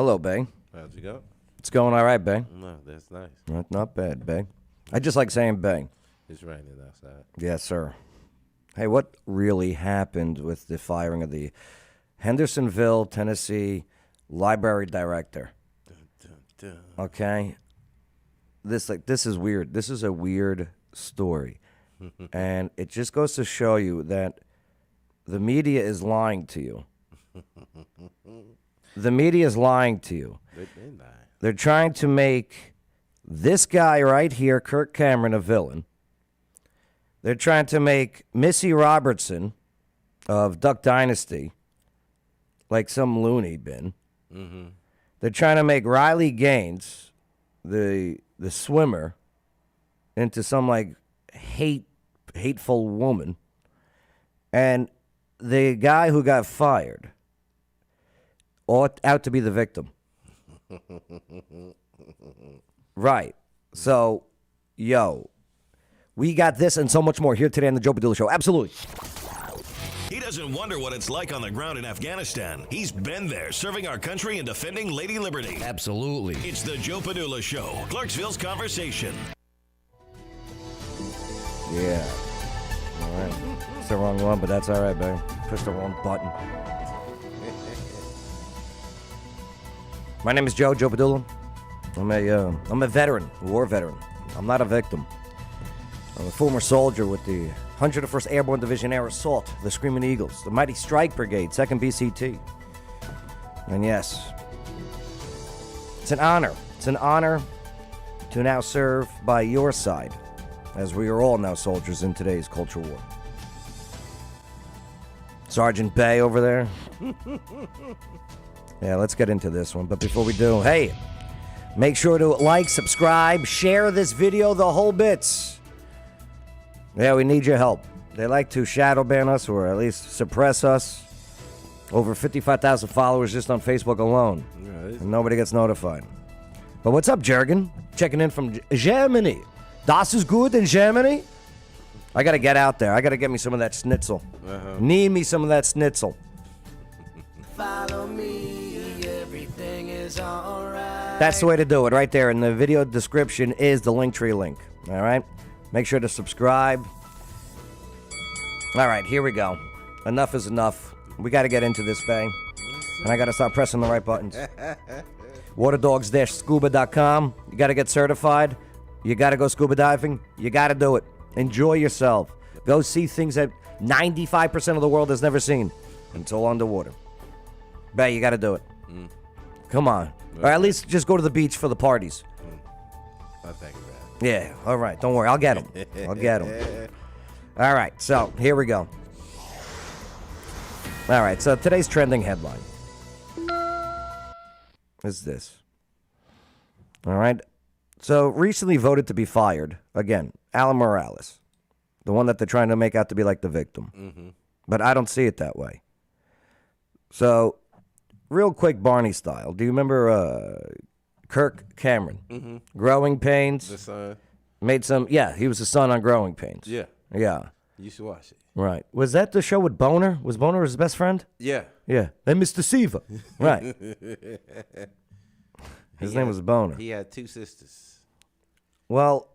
Hello, Bay. How'd you go? It's going all right, Bay. No, that's nice. Not bad, Bay. I just like saying Bay. It's raining outside. Yes, sir. Hey, what really happened with the firing of the Hendersonville, Tennessee library director? Dun, dun, dun. Okay? This is weird. This is a weird story. And it just goes to show you that the media is lying to you. The media is lying to you. They lie. They're trying to make this guy right here, Kirk Cameron, a villain. They're trying to make Missy Robertson of Duck Dynasty like some loony bin. Mm-hmm. They're trying to make Riley Gaines, the swimmer, into some like hateful woman. And the guy who got fired ought out to be the victim. Right. So, we got this and so much more here today on the Joe Padula Show. Absolutely. He doesn't wonder what it's like on the ground in Afghanistan. He's been there, serving our country and defending Lady Liberty. Absolutely. It's the Joe Padula Show, Clarksville's conversation. Yeah. All right. It's the wrong one, but that's all right, baby. Pushed the wrong button. My name is Joe Padula. I'm a veteran, war veteran. I'm not a victim. I'm a former soldier with the 101st Airborne Division Air Assault, the Screaming Eagles, the Mighty Strike Brigade, 2nd BCT. And yes, it's an honor. It's an honor to now serve by your side, as we are all now soldiers in today's culture war. Sergeant Bay over there. Yeah, let's get into this one. But before we do, hey, make sure to like, subscribe, share this video, the whole bits. Yeah, we need your help. They like to shadow ban us or at least suppress us. Over 55,000 followers just on Facebook alone. Right. And nobody gets notified. But what's up, Jürgen? Checking in from Germany. Das is good in Germany? I got to get out there. I got to get me some of that schnitzel. Need me some of that schnitzel. Follow me, everything is alright. That's the way to do it. Right there in the video description is the Linktree link. All right? Make sure to subscribe. All right, here we go. Enough is enough. We got to get into this, Bay. And I got to start pressing the right buttons. Waterdogs-scuba.com. You got to get certified. You got to go scuba diving. You got to do it. Enjoy yourself. Go see things that 95% of the world has never seen. It's all underwater. Bay, you got to do it. Come on. Or at least just go to the beach for the parties. I'll think about Yeah, all right. Don't worry. I'll get them. I'll get them. All right, so here we go. All right, so today's trending headline is this. All right. So recently voted to be fired, again, Alan Morales, the one that they're trying to make out to be like the victim. Mm-hmm. But I don't see it that way. So, real quick, Barney style. Do you remember Kirk Cameron? Mm-hmm. Growing Pains. The sun. Made some, yeah, he was the son on Growing Pains. Yeah. Yeah. You should watch it. Right. Was that the show with Boner? Was Boner his best friend? Yeah. Yeah. Then Mr. Siva. Right. His name was Boner. He had two sisters. Well,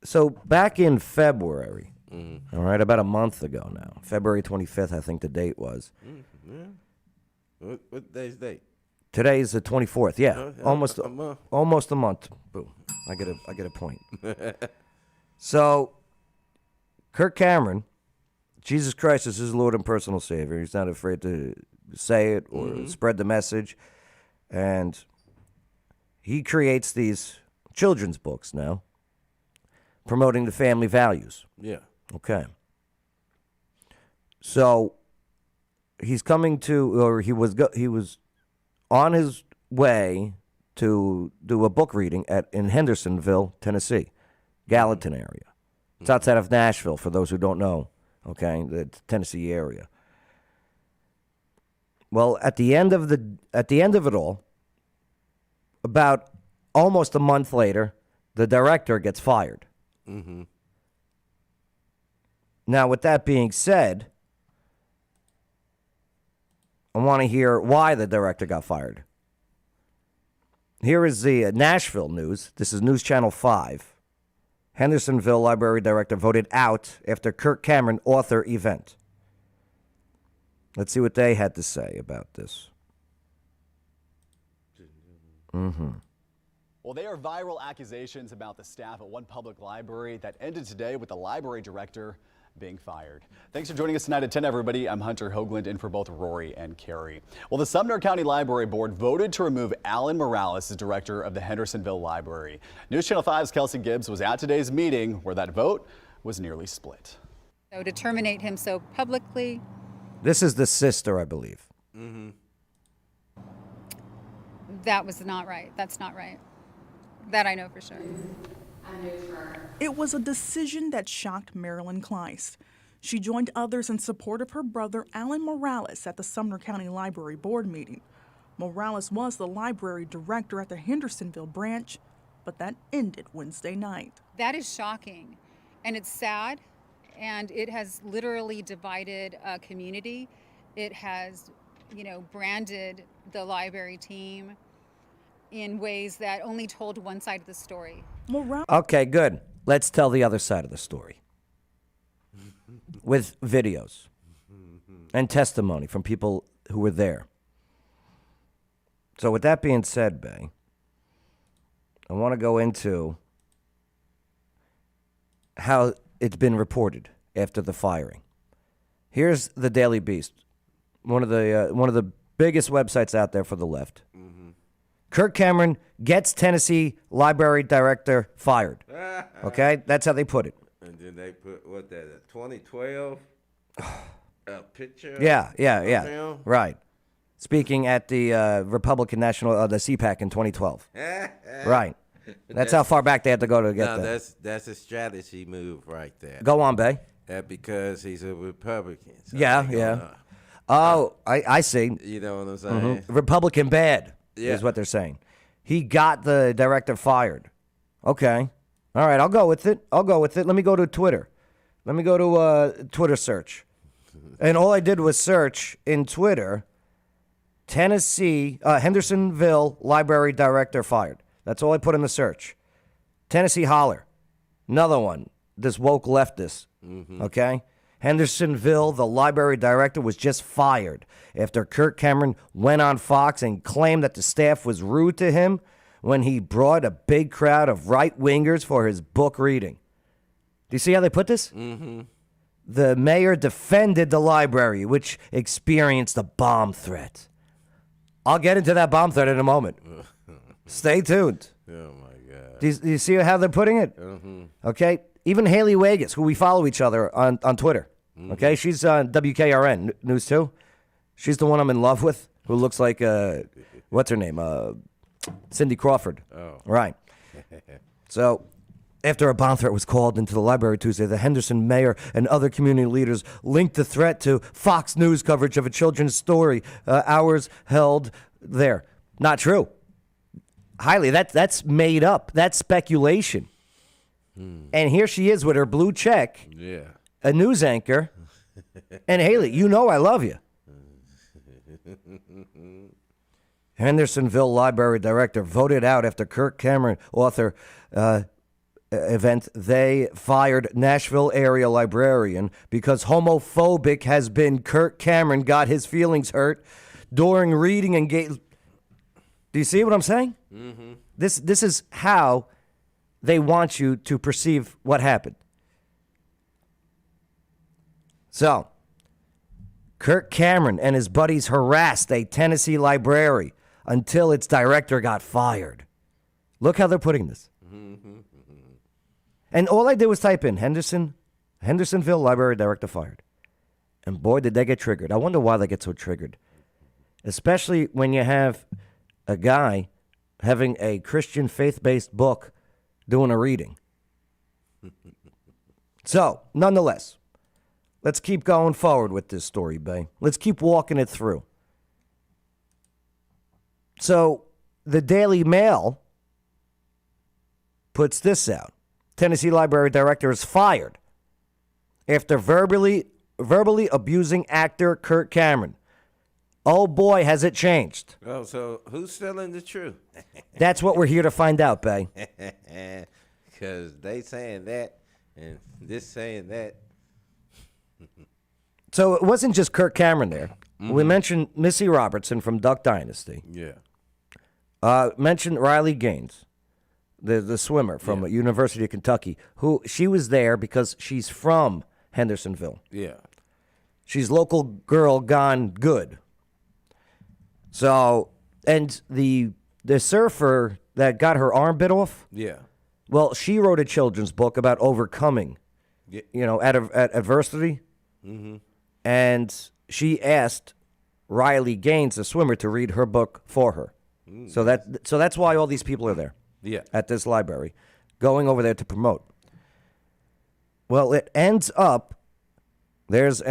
so back in February, all right, about a month ago now, February 25th, I think the date was. Yeah. What day's date? Today's the 24th. Yeah. Almost a month. Almost a month. Boom. I get a point. So, Kirk Cameron, Jesus Christ is his Lord and personal Savior. He's not afraid to say it or spread the message. And he creates these children's books now promoting the family values. Yeah. Okay. So, he's coming to, or he was on his way to do a book reading in Hendersonville, Tennessee, Gallatin area. It's outside of Nashville, for those who don't know, okay, the Tennessee area. Well, at the end of it all, about almost a month later, the director gets fired. Mm-hmm. Now, with that being said, I want to hear why the director got fired. Here is the Nashville news. This is News Channel 5. Hendersonville library director voted out after Kirk Cameron author event. Let's see what they had to say about this. Well, they are viral accusations about the staff at one public library that ended today with the library director being fired. Thanks for joining us tonight at 10, everybody. I'm Hunter Hoagland, in for both Rory and Carrie. Well, the Sumner County Library Board voted to remove Alan Morales as director of the Hendersonville Library. News Channel 5's Kelsey Gibbs was at today's meeting where that vote was nearly split. So to terminate him so publicly. This is the sister, I believe. That was not right. That's not right. That I know for sure. It was a decision that shocked Marilyn Kleiss. She joined others in support of her brother, Alan Morales, at the Sumner County Library Board meeting. Morales was the library director at the Hendersonville branch, but that ended Wednesday night. That is shocking, and it's sad, and it has literally divided a community. It has, branded the library team in ways that only told one side of the story. Okay, good. Let's tell the other side of the story. With videos and testimony from people who were there. So with that being said, Bay, I want to go into how it's been reported after the firing. Here's the Daily Beast, one of the biggest websites out there for the left. Kirk Cameron gets Tennessee library director fired. Okay, that's how they put it. And then they put, 2012? A picture? Yeah. of him? Right. Speaking at the Republican National, the CPAC in 2012. Right. That's how far back they had to go to get that. That's a strategy move right there. Go on, Bay. Because he's a Republican. So Yeah. Oh, I see. You know what I'm saying? Republican bad Yeah. is what they're saying. He got the director fired. Okay. All right, I'll go with it. Let me go to Twitter. Let me go to Twitter search. And all I did was search in Twitter, Tennessee, Hendersonville library director fired. That's all I put in the search. Tennessee holler. Another one. This woke leftist. Okay? Hendersonville, the library director, was just fired after Kirk Cameron went on Fox and claimed that the staff was rude to him when he brought a big crowd of right-wingers for his book reading. Do you see how they put this? The mayor defended the library, which experienced a bomb threat. I'll get into that bomb threat in a moment. Stay tuned. Oh, my God. Do you see how they're putting it? Okay? Even Haley Wagas, who we follow each other on Twitter. Okay? She's on WKRN News 2. She's the one I'm in love with, who looks like, what's her name? Cindy Crawford. Oh. Right. So, after a bomb threat was called into the library Tuesday, the Henderson mayor and other community leaders linked the threat to Fox News coverage of a children's story, hours held there. Not true. Highly, that's made up. That's speculation. And here she is with her blue check, a news anchor. And Haley, you know I love you. Hendersonville library director voted out after Kirk Cameron author event. They fired Nashville area librarian because homophobic has been Kirk Cameron got his feelings hurt during reading engagement. Do you see what I'm saying? This is how they want you to perceive what happened. So, Kirk Cameron and his buddies harassed a Tennessee library until its director got fired. Look how they're putting this. And all I did was type in Hendersonville library director fired. And boy, did they get triggered. I wonder why they get so triggered. Especially when you have a guy having a Christian faith-based book doing a reading. So, nonetheless, let's keep going forward with this story, Bay. Let's keep walking it through. So, the Daily Mail puts this out. Tennessee library director is fired after verbally abusing actor Kirk Cameron. Oh boy, has it changed. Oh, so who's telling the truth? That's what we're here to find out, Bay. Because they saying that and this saying that. So it wasn't just Kirk Cameron there. We mentioned Missy Robertson from Duck Dynasty. Yeah. Mentioned Riley Gaines, the swimmer from University of Kentucky, who she was there because she's from Hendersonville. Yeah. She's local girl gone good. So, and the surfer that got her arm bit off, Yeah. well, she wrote a children's book about overcoming, Yeah. at adversity. And she asked Riley Gaines, the swimmer, to read her book for her. So that's why all these people are there. Yeah. At this library, going over there to promote. Well, it ends up there's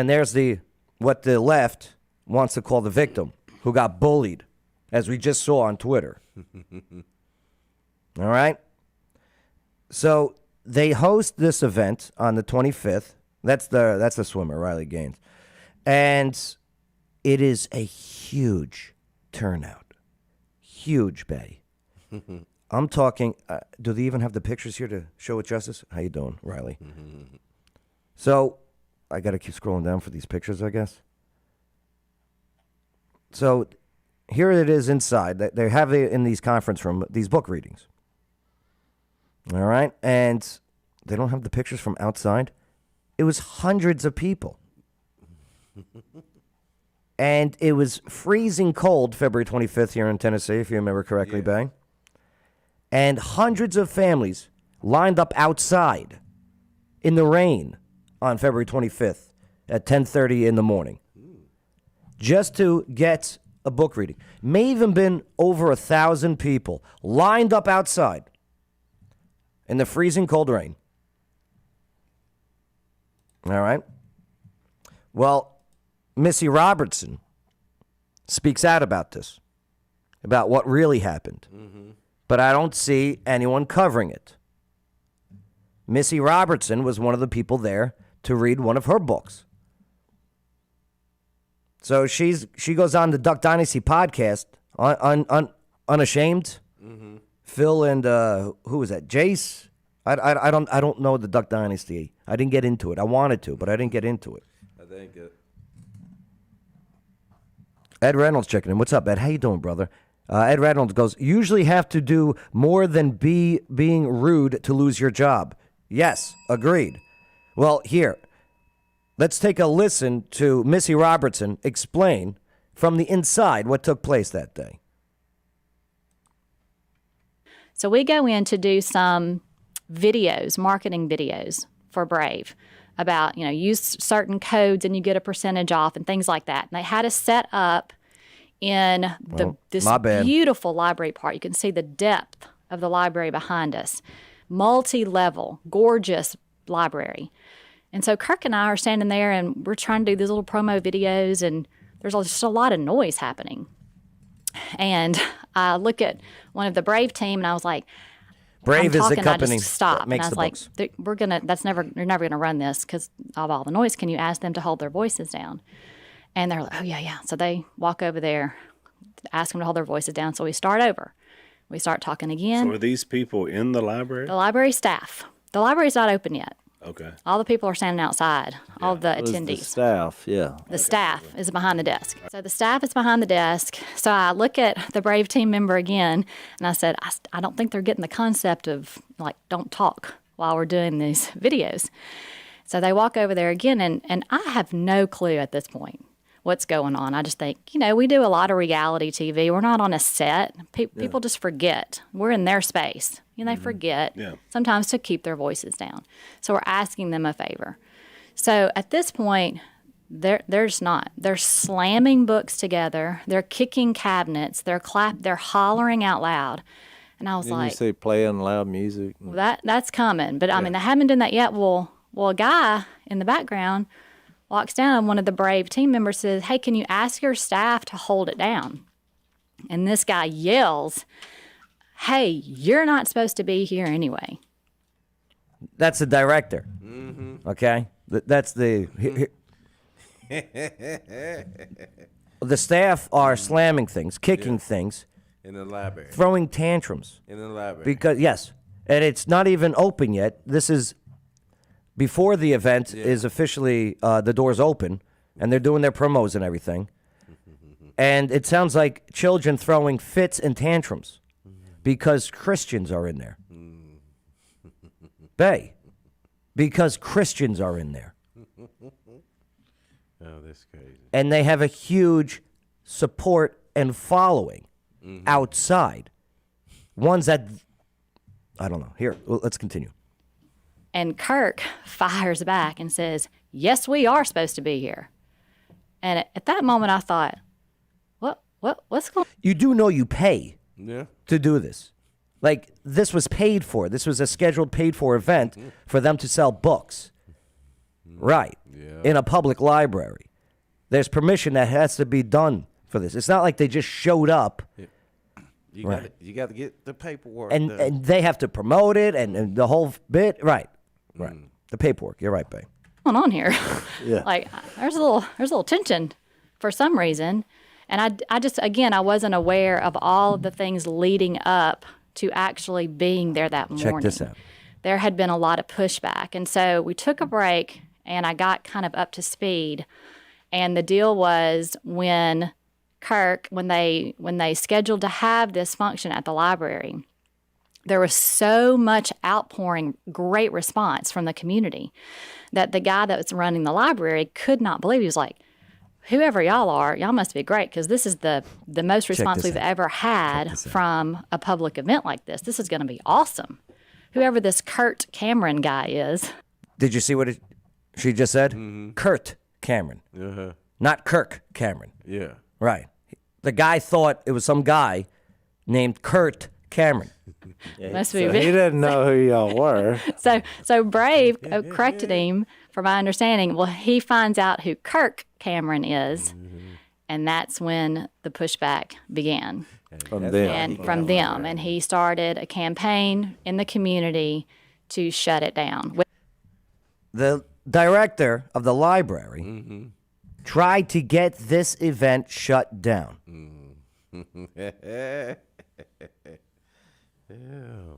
what the left wants to call the victim who got bullied, as we just saw on Twitter. All right? So they host this event on the 25th. That's the swimmer, Riley Gaines. And it is a huge turnout. Huge, Bay. I'm talking, do they even have the pictures here to show it justice? How you doing, Riley? So I got to keep scrolling down for these pictures, I guess. So here it is inside. They have it in these conference room, these book readings. All right? And they don't have the pictures from outside. It was hundreds of people. And it was freezing cold February 25th here in Tennessee, if you remember correctly, Bay. And hundreds of families lined up outside in the rain on February 25th at 10:30 in the morning just to get a book reading. May even been over 1,000 people lined up outside in the freezing cold rain. All right. Well, Missy Robertson speaks out about this, about what really happened. But I don't see anyone covering it. Missy Robertson was one of the people there to read one of her books. So she goes on the Duck Dynasty podcast, unashamed. Phil and who was that? Jace. I don't know the Duck Dynasty. I didn't get into it. I wanted to, but I didn't get into it. I think Ed Reynolds checking in. What's up, Ed? How you doing, brother? Ed Reynolds goes, usually have to do more than being rude to lose your job. Yes, agreed. Well, here, let's take a listen to Missy Robertson explain from the inside what took place that day. So we go in to do some videos, marketing videos for Brave about, use certain codes and you get a percentage off and things like that. And they had us set up in this beautiful library part. You can see the depth of the library behind us. Multi-level, gorgeous library. And so Kirk and I are standing there and we're trying to do these little promo videos and there's just a lot of noise happening. And I look at one of the Brave team and I was like, Brave is the company stop. that makes and I was the books. You're never gonna run this because of all the noise. Can you ask them to hold their voices down? And they're like, oh yeah. So they walk over there, ask them to hold their voices down. So we start over. We start talking again. So are these people in the library? The library staff. The library's not open yet. Okay. All the people are standing outside, all the attendees. The staff, yeah. The staff is behind the desk. So the staff is behind the desk. So I look at the Brave team member again, and I said, I don't think they're getting the concept of, don't talk while we're doing these videos. So they walk over there again, and I have no clue at this point what's going on. I just think, we do a lot of reality TV. We're not on a set. People just forget. We're in their space. They forget sometimes to keep their voices down. So we're asking them a favor. So at this point, there's not. They're slamming books together. They're kicking cabinets. They're hollering out loud. And I was Didn't like, you say playing loud music? well, that's coming. But I mean, they haven't done that yet. Well, a guy in the background walks down and one of the Brave team members says, hey, can you ask your staff to hold it down? And this guy yells, hey, you're not supposed to be here anyway. That's the director. the staff are slamming things, kicking things, In the library. throwing tantrums. In the library. Because, yes, and it's not even open yet. This is before the event is officially, the doors open, and they're doing their promos and everything. And it sounds like children throwing fits and tantrums because Christians are in there. Bay, because Christians are in there. Oh, that's crazy. And they have a huge support and following outside. Ones that, I don't know. Here, let's continue. And Kirk fires back and says, yes, we are supposed to be here. And at that moment, I thought, what's going on? You do know you pay Yeah. to do this. Like, this was paid for. This was a scheduled paid-for event for them to sell books. Right. Yeah. In a public library. There's permission that has to be done for this. It's not like they just showed up. You got to get the paperwork. And done. and they have to promote it and the whole bit. Right. The paperwork. You're right, Bay. What's going on here? Yeah. Like, there's a little tension for some reason. And I just, again, I wasn't aware of all of the things leading up to actually being there that morning. Check this out. There had been a lot of pushback. And so we took a break and I got kind of up to speed. And the deal was when they scheduled to have this function at the library, there was so much outpouring, great response from the community that the guy that was running the library could not believe. He was like, whoever y'all are, y'all must be great because this is the most response we've ever had from a public event like this. This is going to be awesome. Whoever this Kurt Cameron guy is. Did you see what she just said? Kurt Cameron. Uh-huh. Not Kirk Cameron. Yeah. Right. The guy thought it was some guy named Kurt Cameron. Must be So he didn't know who y'all were. So Brave corrected him, from my understanding. Well, he finds out who Kirk Cameron is, and that's when the pushback began. From them. And from them. And he started a campaign in the community to shut it down. The director of the library tried to get this event shut down.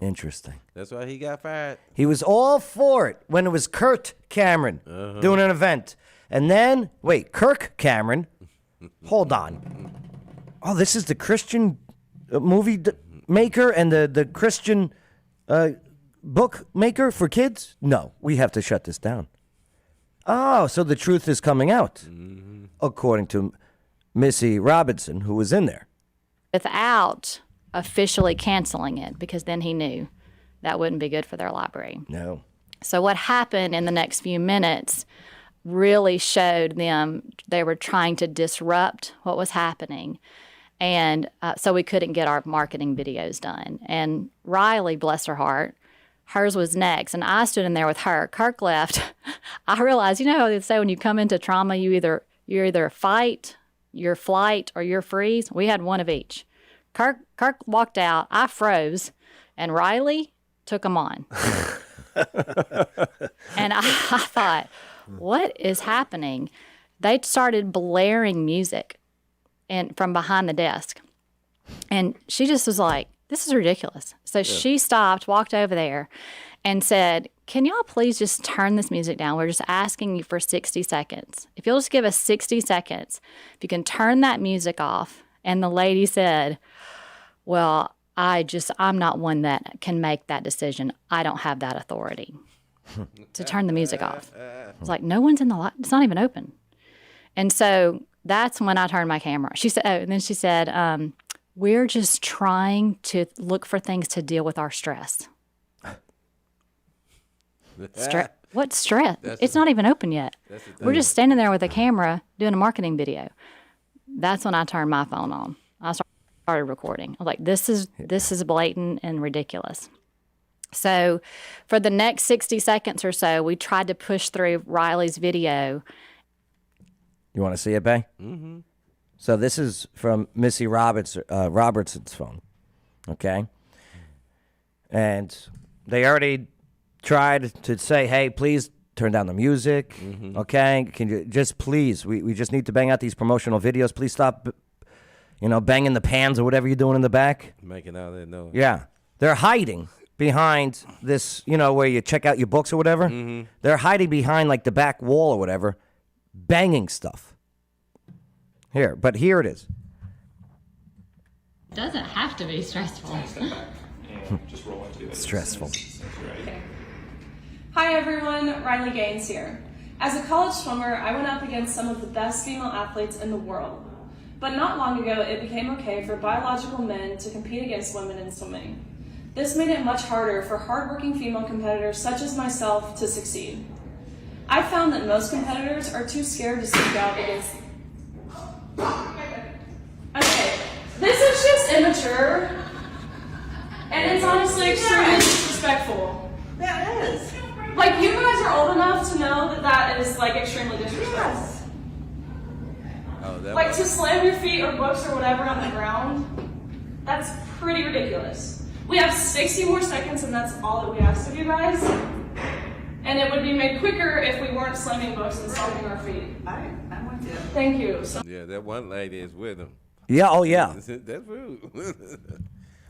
Interesting. That's why he got fired. He was all for it when it was Kurt Cameron doing an event. And then, wait, Kirk Cameron? Hold on. Oh, this is the Christian movie maker and the Christian book maker for kids? No, we have to shut this down. Oh, so the truth is coming out, according to Missy Robinson, who was in there. Without officially canceling it, because then he knew that wouldn't be good for their library. No. So what happened in the next few minutes really showed them they were trying to disrupt what was happening. And so we couldn't get our marketing videos done. And Riley, bless her heart, hers was next. And I stood in there with her. Kirk left. I realized, you know how they say when you come into trauma, you either fight, your flight, or your freeze? We had one of each. Kirk walked out. I froze. And Riley took him on. And I thought, what is happening? They started blaring music from behind the desk. And she just was like, this is ridiculous. So she stopped, walked over there, and said, can y'all please just turn this music down? We're just asking you for 60 seconds. If you'll just give us 60 seconds, if you can turn that music off. And the lady said, well, I'm not one that can make that decision. I don't have that authority to turn the music off. It's like, no one's in the it's not even open. And so that's when I turned my camera. She said, and then she said, we're just trying to look for things to deal with our stress. What stress? It's not even open yet. We're just standing there with a camera doing a marketing video. That's when I turned my phone on. I started recording. I was like, this is blatant and ridiculous. So for the next 60 seconds or so, we tried to push through Riley's video. You want to see it, Bay? Mm-hmm. So this is from Missy Robertson's phone, okay? And they already tried to say, hey, please turn down the music, okay? Can you just please, we just need to bang out these promotional videos. Please stop, banging the pans or whatever you're doing in the back. Making all that noise. Yeah. They're hiding behind this, where you check out your books or whatever. They're hiding behind, like, the back wall or whatever, banging stuff. Here it is. Doesn't have to be stressful. Stressful. Hi everyone, Riley Gaines here. As a college swimmer, I went up against some of the best female athletes in the world. But not long ago, it became okay for biological men to compete against women in swimming. This made it much harder for hardworking female competitors such as myself to succeed. I found that most competitors are too scared to speak out against... Okay, this is just immature, and it's honestly extremely disrespectful. Yeah, it is. Like, you guys are old enough to know that that is, like, extremely disrespectful. Yes. Like, to slam your feet or books or whatever on the ground, that's pretty ridiculous. We have 60 more seconds, and that's all that we ask of you guys. And it would be made quicker if we weren't slamming books and stomping our feet. I'm with you. Thank you. So Yeah, that one lady is with him. Yeah, oh yeah. That's rude.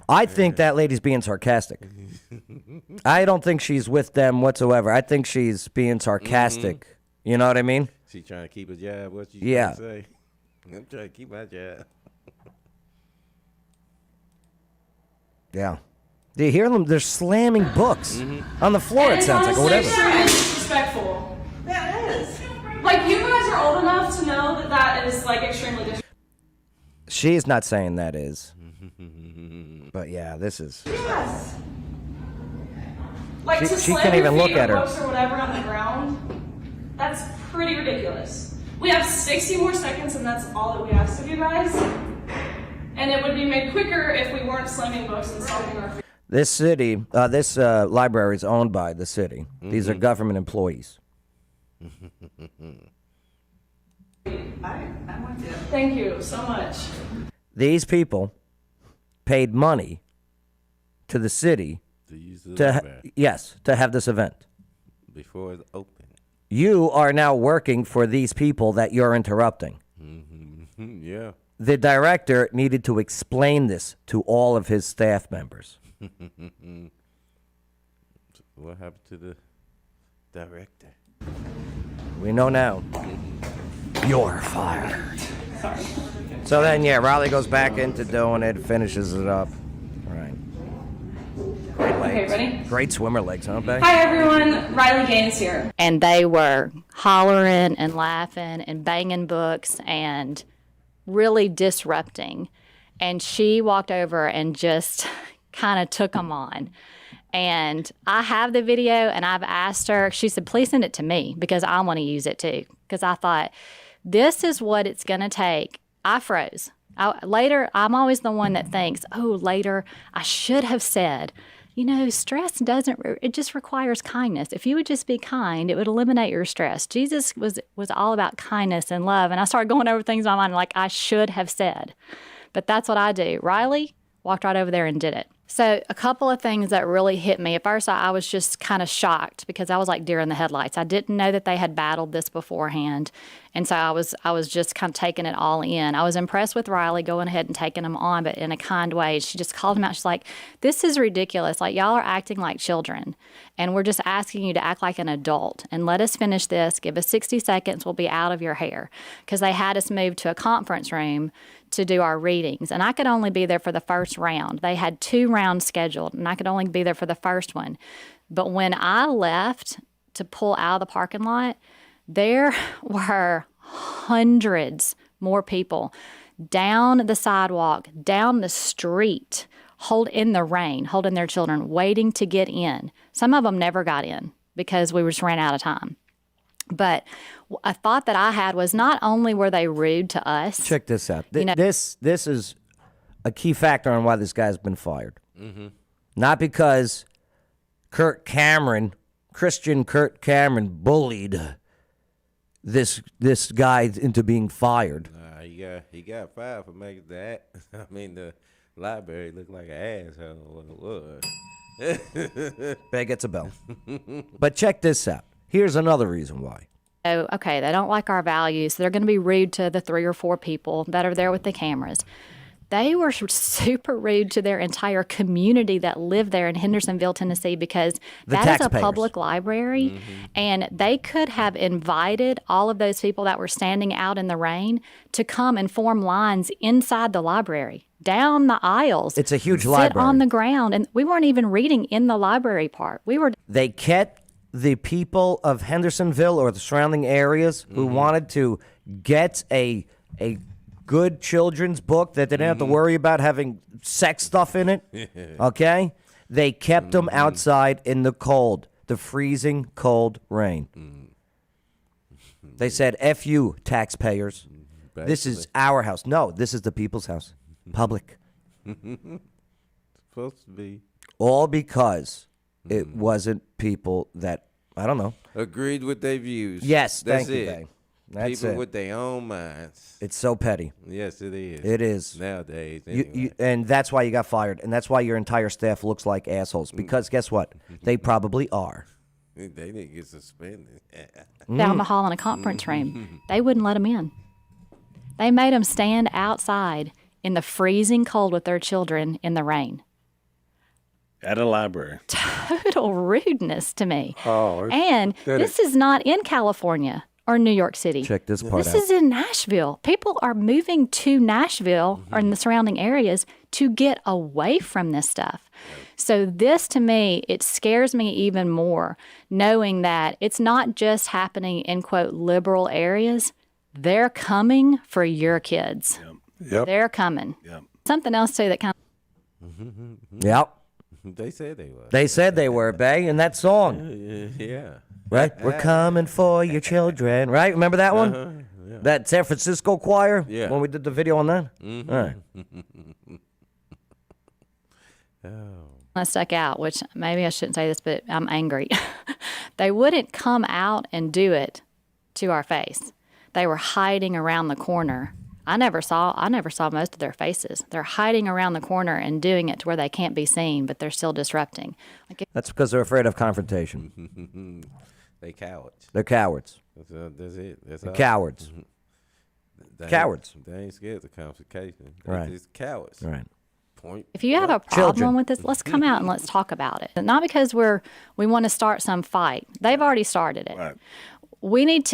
I think that lady's being sarcastic. I don't think she's with them whatsoever. I think she's being sarcastic. You know what I mean? She trying to keep a job. What you Yeah. trying to say? I'm trying to keep my job. Yeah. Do you hear them? They're slamming books on the floor, it sounds like, or whatever. extremely disrespectful. Yeah, it is. Like, you guys are old enough to know that that is, like, extremely disrespectful. She's not saying that is. But yeah, this is. Yes. Like, She to slam can't your even look feet at or her. books or whatever on the ground, that's pretty ridiculous. We have 60 more seconds, and that's all that we ask of you guys. And it would be made quicker if we weren't slamming books and stomping our feet. This city, this library is owned by the city. These are government employees. I'm with you. Thank you so much. These people paid money to the city To use the to library to have this event. before it's open. You are now working for these people that you're interrupting. Yeah. The director needed to explain this to all of his staff members. What happened to the director? We know now. You're fired. Sorry. So then, yeah, Riley goes back into doing it, finishes it up. All right. Great legs. Okay, ready? Great swimmer legs, huh, Beck? Hi everyone, Riley Gaines here. And they were hollering and laughing and banging books and really disrupting. And she walked over and just kind of took them on. And I have the video, and I've asked her, she said, please send it to me because I want to use it too. Because I thought, this is what it's going to take. I froze. Later, I'm always the one that thinks, later, I should have said, stress it just requires kindness. If you would just be kind, it would eliminate your stress. Jesus was all about kindness and love. And I started going over things in my mind like I should have said. But that's what I do. Riley walked right over there and did it. So a couple of things that really hit me. At first, I was just kind of shocked because I was like deer in the headlights. I didn't know that they had battled this beforehand. And so I was just kind of taking it all in. I was impressed with Riley going ahead and taking them on, but in a kind way. She just called him out. She's like, this is ridiculous. Like, y'all are acting like children. And we're just asking you to act like an adult. And let us finish this. Give us 60 seconds. We'll be out of your hair. Because they had us move to a conference room to do our readings. And I could only be there for the first round. They had 2 rounds scheduled, and I could only be there for the first one. But when I left to pull out of the parking lot, there were hundreds more people down the sidewalk, down the street, in the rain, holding their children, waiting to get in. Some of them never got in because we just ran out of time. But a thought that I had was not only were they rude to us. Check this out. This is a key factor on why this guy's been fired. Not because Christian Kurt Cameron bullied this guy into being fired. He got fired for making that. I mean, the library looked like an asshole. What it was. Bear gets a bell. But check this out. Here's another reason why. So, okay, they don't like our values. They're going to be rude to the 3 or 4 people that are there with the cameras. They were super rude to their entire community that lived there in Hendersonville, Tennessee, because that is a public library, and they could have invited all of those people that were standing out in the rain to come and form lines inside the library, down the aisles. It's a huge sit library. on the ground, and we weren't even reading in the library part. They kept the people of Hendersonville or the surrounding areas who wanted to get a good children's book that they didn't have to worry about having sex stuff in it, okay? They kept them outside in the cold, the freezing cold rain. They said, F you, taxpayers. This is our house. No, this is the people's house. Public. Supposed to be. All because it wasn't people that, I don't know. Agreed with their views. Yes, That's thank you, it. Bay. That's People it. with their own minds. It's so petty. Yes, it is. It is. Nowadays, And that's why you got fired. And that's why your entire staff looks like assholes. Because guess what? They probably are. They didn't get suspended. Down the hall in a conference room. They wouldn't let them in. They made them stand outside in the freezing cold with their children in the rain. At a library. Total rudeness to me. Oh, And this is not in California or New York City. Check this part This out. is in Nashville. People are moving to Nashville or in the surrounding areas to get away from this stuff. So this, to me, it scares me even more, knowing that it's not just happening in, quote, liberal areas. They're coming for your kids. Yep. They're coming. Yep. Something else, too, that kind of... Yep. They said they were. They said they were, Bay, in that song. Yeah. Right? We're coming for your children. Right? Remember that one? Yeah. That San Francisco choir? Yeah. When we did the video on that? All right. I stuck out, which maybe I shouldn't say this, but I'm angry. They wouldn't come out and do it to our face. They were hiding around the corner. I never saw most of their faces. They're hiding around the corner and doing it to where they can't be seen, but they're still disrupting. That's because they're afraid of confrontation. They cowards. They're cowards. That's it. That's They're all. cowards. Cowards. They ain't scared of confrontation. Right. They're just cowards. Right. Point. If you have a problem Children. with this, let's come out and let's talk about it. Not because we want to start some fight. They've already started it. Right. We need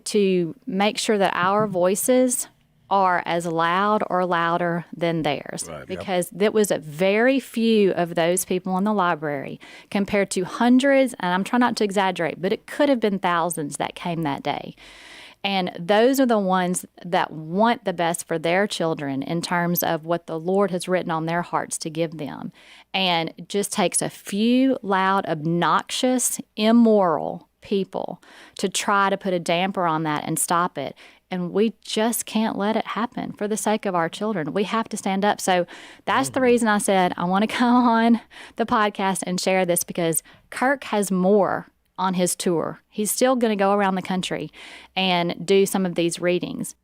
to make sure that our voices are as loud or louder than theirs. Right, yep. Because there was a very few of those people in the library compared to hundreds, and I'm trying not to exaggerate, but it could have been thousands that came that day. And those are the ones that want the best for their children in terms of what the Lord has written on their hearts to give them. And it just takes a few loud, obnoxious, immoral people to try to put a damper on that and stop it. And we just can't let it happen for the sake of our children. We have to stand up. So that's the reason I said I want to come on the podcast and share this, because Kirk has more on his tour. He's still going to go around the country and do some of these readings.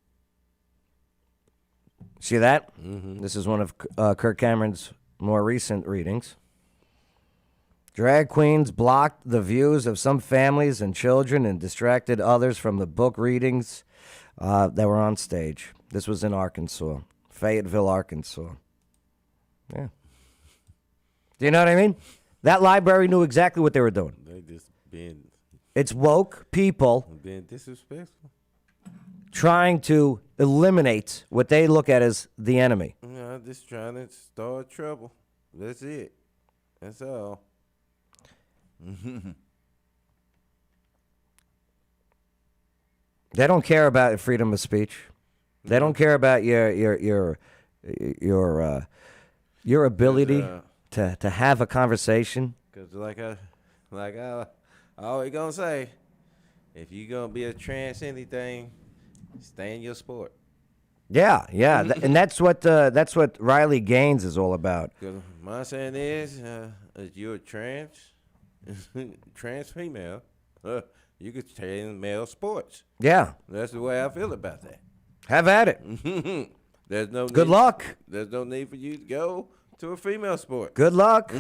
See that? This is one of Kirk Cameron's more recent readings. Drag queens blocked the views of some families and children and distracted others from the book readings that were on stage. This was in Arkansas, Fayetteville, Arkansas. Yeah. Do you know what I mean? That library knew exactly what they were doing. They just being It's woke people disrespectful. trying to eliminate what they look at as the enemy. No, just trying to start trouble. That's it. That's all. They don't care about freedom of speech. They don't care about your ability to have a conversation. Cause like I always gonna say, if you gonna be a trans anything, stay in your sport. Yeah, and that's what Riley Gaines is all about. Cause my saying is, if you're a trans female, you could stay in male sports. Yeah, That's the way I feel about that. have at it. There's no Good need- luck. There's no need for you to go to a female sport. Good luck.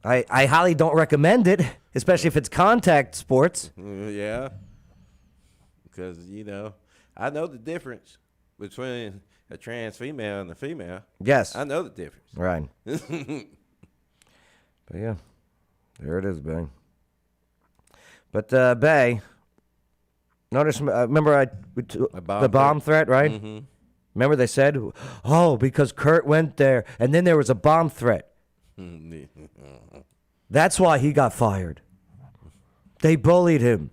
I highly don't recommend it, especially if it's contact sports. Yeah. Because, I know the difference between a trans female and a female. Yes. I know the difference. Right. But yeah, there it is, Bay. But Bay, notice, remember the bomb threat, right? Mm-hmm. Remember they said, oh, because Kurt went there, and then there was a bomb threat. That's why he got fired. They bullied him.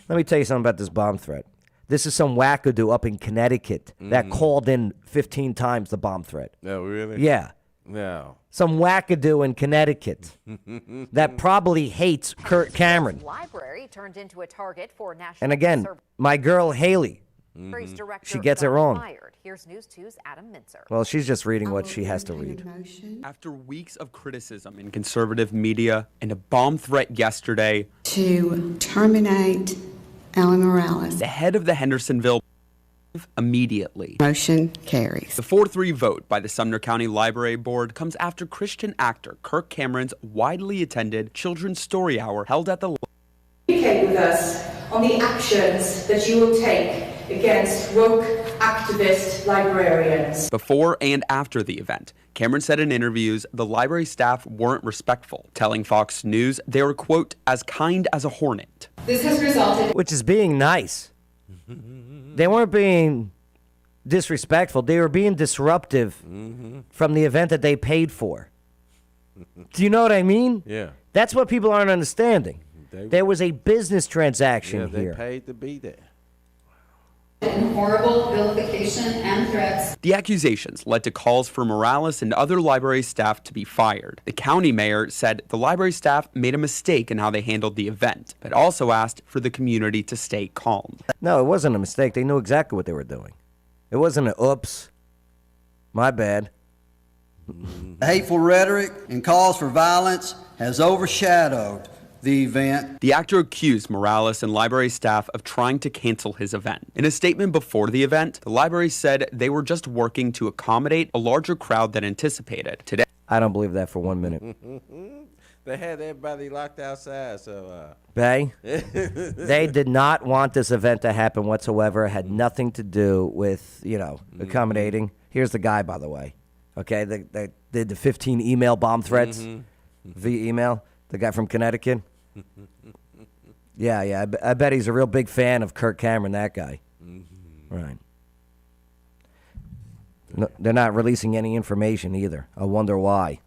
Let me tell you something about this bomb threat. This is some wackadoo up in Connecticut that called in 15 times the bomb threat. No, really? Yeah. No. Some wackadoo in Connecticut that probably hates Kurt Cameron. Library turned into a target for national. And again, my girl Haley, she gets it wrong. Fired. Here's News 2's Adam Minzer. Well, she's just reading what she has to read. After weeks of criticism in conservative media and a bomb threat yesterday to terminate Alan Morales, the head of the Hendersonville immediately. Motion carries. The 4-3 vote by the Sumner County Library Board comes after Christian actor Kirk Cameron's widely attended Children's Story Hour held at the Communicate with us on the actions that you will take against woke activist librarians. Before and after the event, Cameron said in interviews the library staff weren't respectful, telling Fox News they were, quote, as kind as a hornet. This has resulted. Which is being nice. They weren't being disrespectful. They were being disruptive from the event that they paid for. Do you know what I mean? Yeah. That's what people aren't understanding. There was a business transaction they here. paid to be there. And horrible vilification and threats. The accusations led to calls for Morales and other library staff to be fired. The county mayor said the library staff made a mistake in how they handled the event, but also asked for the community to stay calm. No, it wasn't a mistake. They knew exactly what they were doing. It wasn't an oops. My bad. Hateful rhetoric and calls for violence has overshadowed the event. The actor accused Morales and library staff of trying to cancel his event. In a statement before the event, the library said they were just working to accommodate a larger crowd than anticipated. Today, I don't believe that for 1 minute. They had everybody locked outside, so... Bay, they did not want this event to happen whatsoever. It had nothing to do with, accommodating. Here's the guy, by the way. Okay, they did the 15 email bomb threats via email. The guy from Connecticut. Yeah. I bet he's a real big fan of Kirk Cameron, that guy. Right. No, they're not releasing any information either. I wonder why.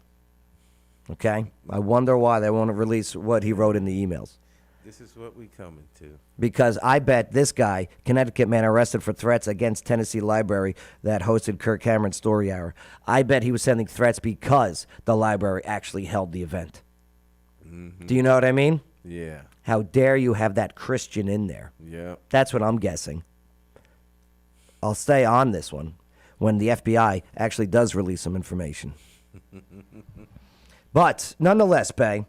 Okay? I wonder why they won't release what he wrote in the emails. This is what we coming to. Because I bet this guy, Connecticut man arrested for threats against Tennessee Library that hosted Kirk Cameron's Story Hour. I bet he was sending threats because the library actually held the event. Do you know what I mean? Yeah. How dare you have that Christian in there? Yeah. That's what I'm guessing. I'll stay on this one when the FBI actually does release some information. But nonetheless, Bay,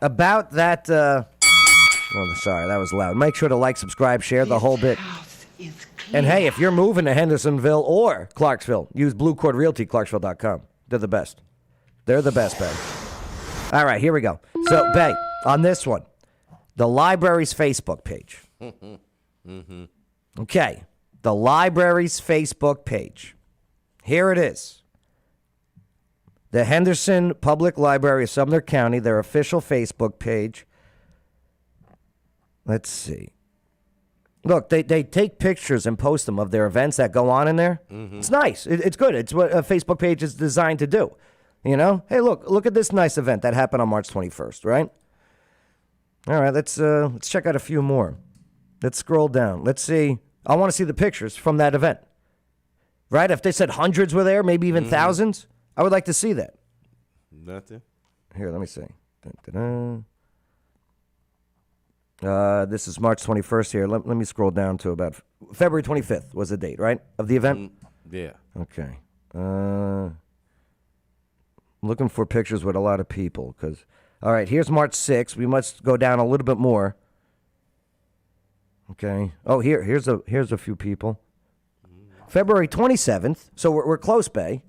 about that... oh, sorry, that was loud. Make sure to like, subscribe, share the whole bit. And hey, if you're moving to Hendersonville or Clarksville, use Blue Cord Realty, Clarksville.com. They're the best. They're the best, Bay. All right, here we go. So, Bay, on this one, the library's Facebook page. Okay, the library's Facebook page. Here it is. The Henderson Public Library of Sumner County, their official Facebook page. Let's see. Look, they take pictures and post them of their events that go on in there. It's nice. It's good. It's what a Facebook page is designed to do. Hey, look at this nice event that happened on March 21st, right? All right, let's check out a few more. Let's scroll down. Let's see. I want to see the pictures from that event. Right? If they said hundreds were there, maybe even thousands, I would like to see that. Nothing. Here, let me see. This is March 21st here. Let me scroll down to about February 25th was the date, right, of the event? Yeah. Okay. Looking for pictures with a lot of people. All right, here's March 6th. We must go down a little bit more. Okay. Oh, here's a few people. February 27th. So we're close, Bay.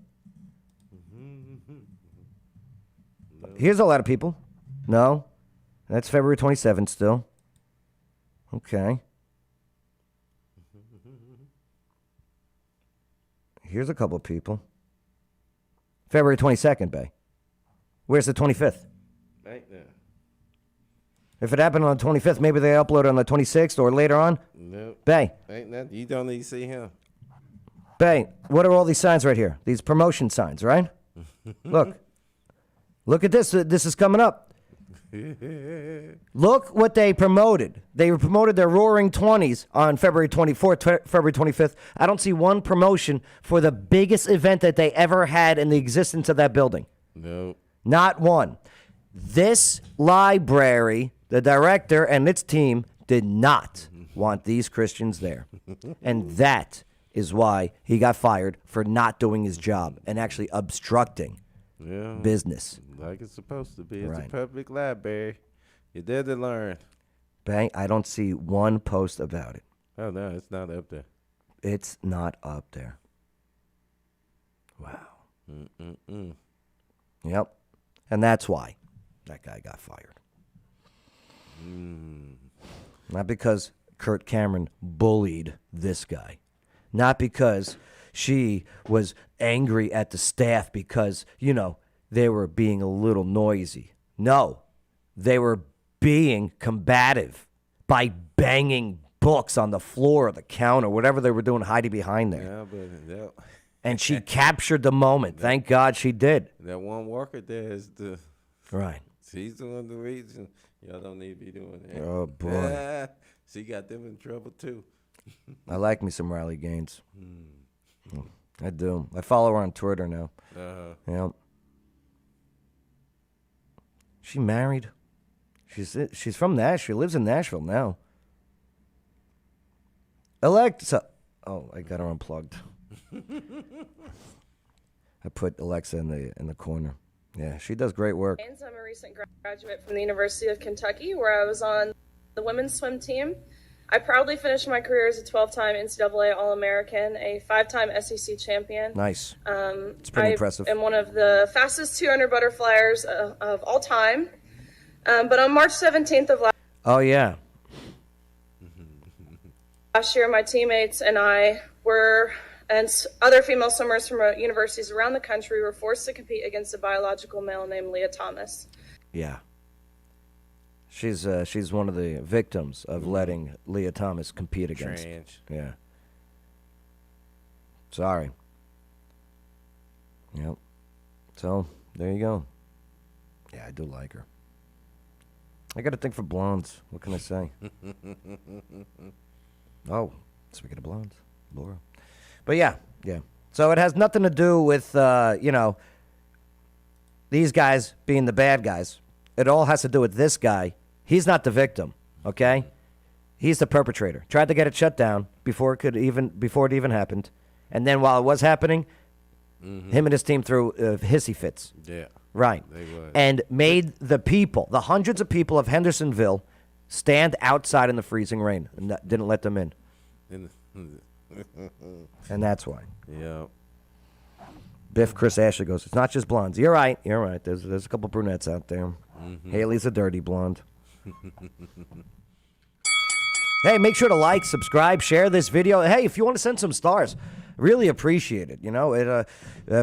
Here's a lot of people. No. That's February 27th still. Okay. Here's a couple of people. February 22nd, Bay. Where's the 25th? Right there. If it happened on the 25th, maybe they upload on the 26th or later on. Nope. Bay. Ain't nothing. You don't need to see him. Bay, what are all these signs right here? These promotion signs, right? Look. Look at this. This is coming up. Look what they promoted. They promoted their Roaring 20s on February 24th, February 25th. I don't see one promotion for the biggest event that they ever had in the existence of that building. Nope. Not one. This library, the director and its team did not want these Christians there. And that is why he got fired for not doing his job and actually obstructing business. Like it's supposed to be. It's Right. a public library. You're there to learn. Bang, I don't see one post about it. Oh, no, it's not up there. It's not up there. Wow. Mm-mm-mm. Yep. And that's why that guy got fired. Not because Kurt Cameron bullied this guy. Not because she was angry at the staff because, you know, they were being a little noisy. No. They were being combative by banging books on the floor or the counter, whatever they were doing, hiding behind there. Yeah, but that, And she captured the moment. Thank God she did. that one worker there is the... Right. She's doing the reason y'all don't need to be doing that. Oh, boy. She got them in trouble, too. I like me some Riley Gaines. I do. I follow her on Twitter now. Uh-huh. Yeah. She married. She's from Nashville. Lives in Nashville now. Alexa. Oh, I got her unplugged. I put Alexa in the corner. Yeah, she does great work. I'm a recent graduate from the University of Kentucky, where I was on the women's swim team. I proudly finished my career as a 12-time NCAA All-American, a 5-time SEC champion. Nice. It's pretty impressive. I'm one of the fastest 200 butterflyers of all time. But on March 17th of Oh, yeah. last year, my teammates and I and other female swimmers from universities around the country were forced to compete against a biological male named Leah Thomas. Yeah. She's one of the victims of letting Leah Thomas compete against. Trans. Yeah. Sorry. Yep. So, there you go. Yeah, I do like her. I got a thing for blondes. What can I say? Oh, speaking of blondes, Laura. But yeah. So it has nothing to do with, these guys being the bad guys. It all has to do with this guy. He's not the victim, okay? He's the perpetrator. Tried to get it shut down before it even happened. And then while it was happening, him and his team threw hissy fits. Yeah. Right. They would. And made the hundreds of people of Hendersonville stand outside in the freezing rain and didn't let them in. And that's why. Yeah. Biff Chris Ashley goes, it's not just blondes. You're right. There's a couple brunettes out there. Haley's a dirty blonde. Hey, make sure to like, subscribe, share this video. Hey, if you want to send some stars, really appreciate it.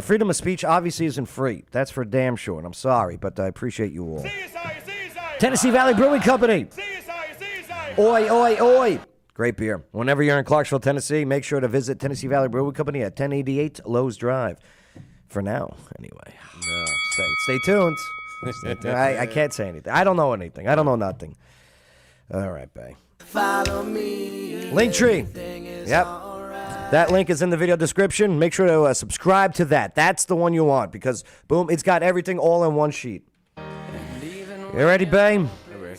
Freedom of speech obviously isn't free. That's for damn sure, and I'm sorry, but I appreciate you all. Tennessee Valley Brewing Company. Oi, oi, oi. Great beer. Whenever you're in Clarksville, Tennessee, make sure to visit Tennessee Valley Brewing Company at 1088 Lowe's Drive. For now, anyway. No. Stay tuned. I can't say anything. I don't know anything. I don't know nothing. All right, bae. Follow me. Linktree. Yep. That link is in the video description. Make sure to subscribe to that. That's the one you want because, boom, it's got everything all in one sheet. You ready, bae?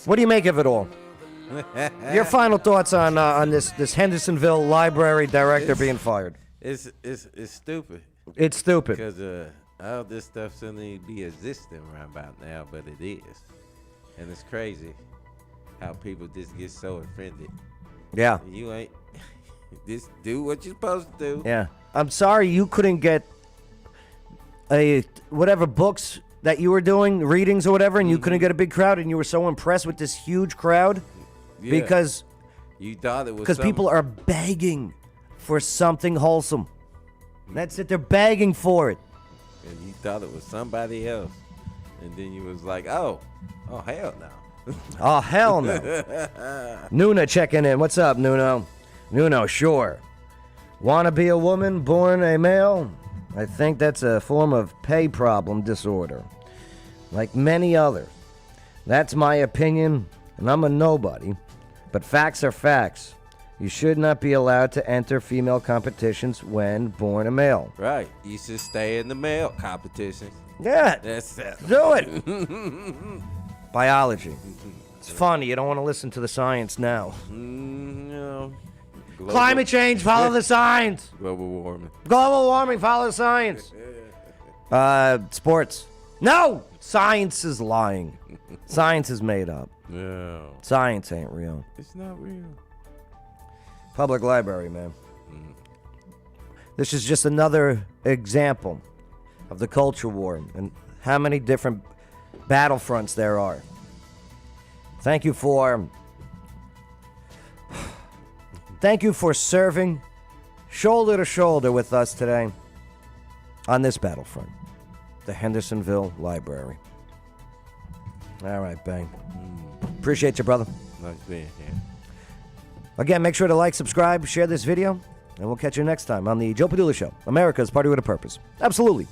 What do you make of it all? Your final thoughts on this Hendersonville library director being fired? It's stupid. It's stupid. Because all this stuff shouldn't even be existing right about now, but it is. And it's crazy how people just get so offended. Yeah. You ain't... Just do what you're supposed to do. Yeah. I'm sorry you couldn't get whatever books that you were doing, readings or whatever, and you couldn't get a big crowd, and you were so impressed with this huge crowd Yeah. because You thought it was people are begging for something wholesome. That's it. They're begging for it. And you thought it was somebody else. And then you was like, oh hell no. Oh, hell no. Nuna checking in. What's up, Nuno? Nuno, sure. Want to be a woman, born a male? I think that's a form of pay problem disorder. Like many others. That's my opinion, and I'm a nobody. But facts are facts. You should not be allowed to enter female competitions when born a male. Right. You should stay in the male competitions. Yeah. That's it. Do it. Biology. It's funny. You don't want to listen to the science now. No. Climate change, follow the science. Global warming. Global warming, follow the science. Sports. No! Science is lying. Science is made up. No. Science ain't real. It's not real. Public library, man. This is just another example of the culture war and how many different battlefronts there are. Thank you for serving shoulder to shoulder with us today on this battlefront, the Hendersonville Library. All right, Bang. Appreciate you, brother. Nice being here. Again, make sure to like, subscribe, share this video, and we'll catch you next time on the Joe Padula Show, America's Party with a Purpose. Absolutely.